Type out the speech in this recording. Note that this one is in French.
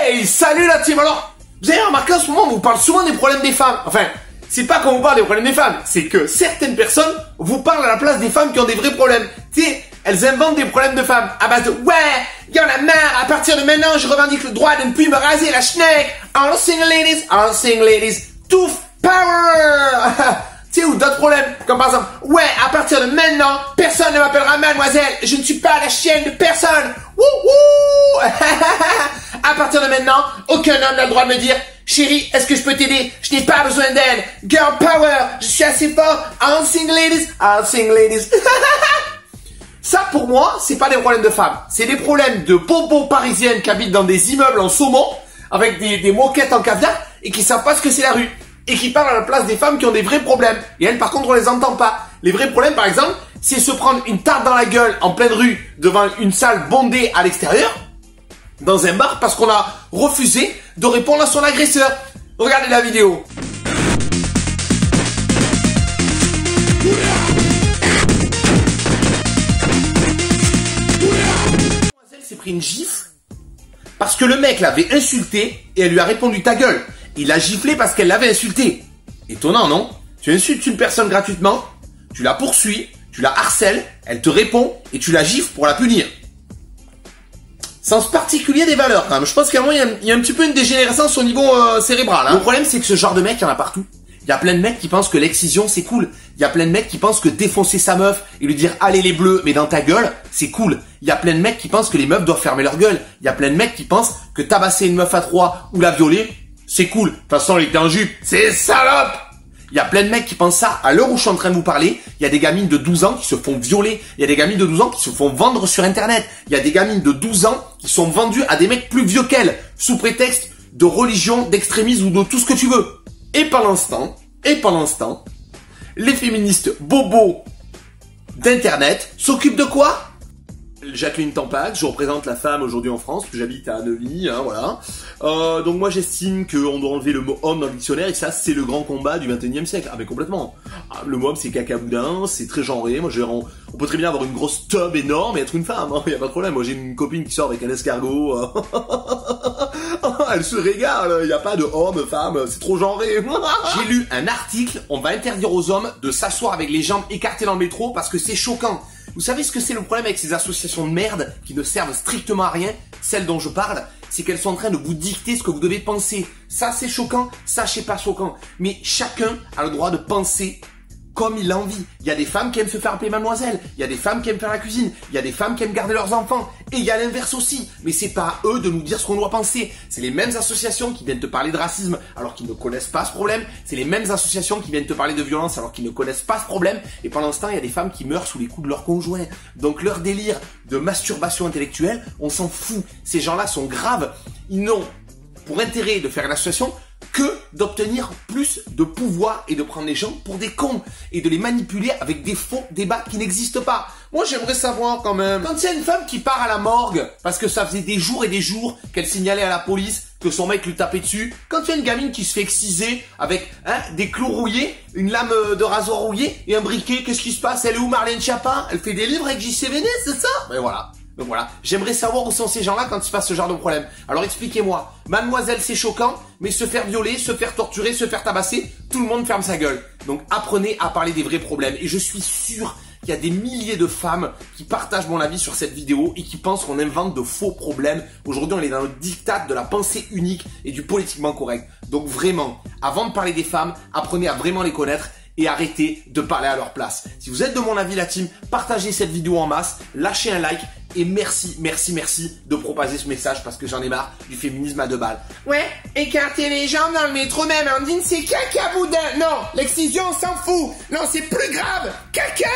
Hey, salut la team. Alors, vous avez remarqué en ce moment, on vous parle souvent des problèmes des femmes. Enfin, c'est pas qu'on vous parle des problèmes des femmes, c'est que certaines personnes vous parlent à la place des femmes qui ont des vrais problèmes. Tu sais, elles inventent des problèmes de femmes à base de ouais, y'en a marre, à partir de maintenant, je revendique le droit de ne plus me raser la schneck. All single ladies, tooth power. Tu sais, ou d'autres problèmes, comme par exemple, ouais, à partir de maintenant, personne ne m'appellera mademoiselle, je ne suis pas la chienne de personne. Wouhou. À partir de maintenant, aucun homme n'a le droit de me dire, chérie, est-ce que je peux t'aider? Je n'ai pas besoin d'aide. Girl power, je suis assez fort. All single ladies. Ça, pour moi, c'est pas des problèmes de femmes. C'est des problèmes de bobos parisiennes qui habitent dans des immeubles en saumon, avec des moquettes en caviar, et qui savent pas ce que c'est la rue. Et qui parlent à la place des femmes qui ont des vrais problèmes. Et elles, par contre, on les entend pas. Les vrais problèmes, par exemple, c'est se prendre une tarte dans la gueule en pleine rue devant une salle bondée à l'extérieur, dans un bar, parce qu'on a refusé de répondre à son agresseur. Regardez la vidéo. Elle s'est pris une gifle parce que le mec l'avait insulté et elle lui a répondu ta gueule. Il l'a giflé parce qu'elle l'avait insulté. Étonnant, non? Tu insultes une personne gratuitement, tu la poursuis, tu la harcèles, elle te répond et tu la gifles pour la punir. Sens particulier des valeurs quand même. Je pense qu'à un moment, il y a un petit peu une dégénérescence au niveau cérébral. Hein. Le problème, c'est que ce genre de mec, il y en a partout. Il y a plein de mecs qui pensent que l'excision, c'est cool. Il y a plein de mecs qui pensent que défoncer sa meuf et lui dire « Allez les bleus, mais dans ta gueule », c'est cool. Il y a plein de mecs qui pensent que les meufs doivent fermer leur gueule. Il y a plein de mecs qui pensent que tabasser une meuf à 3 ou la violer, c'est cool. De toute façon, elle était en jupe. C'est salope. Il y a plein de mecs qui pensent ça. À l'heure où je suis en train de vous parler, il y a des gamines de 12 ans qui se font violer. Il y a des gamines de 12 ans qui se font vendre sur Internet. Il y a des gamines de 12 ans qui sont vendues à des mecs plus vieux qu'elles, sous prétexte de religion, d'extrémisme ou de tout ce que tu veux. Et pendant ce temps, les féministes bobos d'Internet s'occupent de quoi? Jacqueline Tampax, je représente la femme aujourd'hui en France, que j'habite à Neuilly, hein, voilà. Donc moi j'estime qu'on doit enlever le mot homme dans le dictionnaire et que ça c'est le grand combat du 21e siècle. Ah mais complètement. Ah, le mot homme c'est cacaboudin, c'est très genré. Moi on peut très bien avoir une grosse tub énorme et être une femme, hein, y a pas de problème. Moi j'ai une copine qui sort avec un escargot. Elle se régale, y a pas de homme, femme, c'est trop genré. J'ai lu un article, on va interdire aux hommes de s'asseoir avec les jambes écartées dans le métro parce que c'est choquant. Vous savez ce que c'est le problème avec ces associations de merde qui ne servent strictement à rien? Celles dont je parle, c'est qu'elles sont en train de vous dicter ce que vous devez penser. Ça c'est choquant, ça c'est pas choquant. Mais chacun a le droit de penser comme il a envie. Il y a des femmes qui aiment se faire appeler mademoiselle, il y a des femmes qui aiment faire la cuisine, il y a des femmes qui aiment garder leurs enfants, et il y a l'inverse aussi. Mais c'est pas à eux de nous dire ce qu'on doit penser. C'est les mêmes associations qui viennent te parler de racisme alors qu'ils ne connaissent pas ce problème. C'est les mêmes associations qui viennent te parler de violence alors qu'ils ne connaissent pas ce problème. Et pendant ce temps, il y a des femmes qui meurent sous les coups de leur conjoint. Donc leur délire de masturbation intellectuelle, on s'en fout. Ces gens-là sont graves. Ils n'ont pour intérêt de faire une association que d'obtenir plus de pouvoir et de prendre les gens pour des cons et de les manipuler avec des faux débats qui n'existent pas. Moi j'aimerais savoir quand même, quand il y a une femme qui part à la morgue parce que ça faisait des jours et des jours qu'elle signalait à la police que son mec lui tapait dessus, quand il y a une gamine qui se fait exciser avec des clous rouillés, une lame de rasoir rouillée et un briquet, qu'est-ce qui se passe? Elle est où Marlène Schiappa? Elle fait des livres avec JCVD, c'est ça? Mais voilà. Donc voilà, j'aimerais savoir où sont ces gens-là quand il se passe ce genre de problème. Alors expliquez-moi, mademoiselle c'est choquant, mais se faire violer, se faire torturer, se faire tabasser, tout le monde ferme sa gueule. Donc apprenez à parler des vrais problèmes. Et je suis sûr qu'il y a des milliers de femmes qui partagent mon avis sur cette vidéo et qui pensent qu'on invente de faux problèmes. Aujourd'hui on est dans le diktat de la pensée unique et du politiquement correct. Donc vraiment, avant de parler des femmes, apprenez à vraiment les connaître et arrêtez de parler à leur place. Si vous êtes de mon avis la team, partagez cette vidéo en masse, lâchez un like et merci de propager ce message parce que j'en ai marre du féminisme à 2 balles. Ouais, écarter les jambes dans le métro même, Amandine, c'est caca boudin. Non, l'excision on s'en fout. Non, c'est plus grave, caca.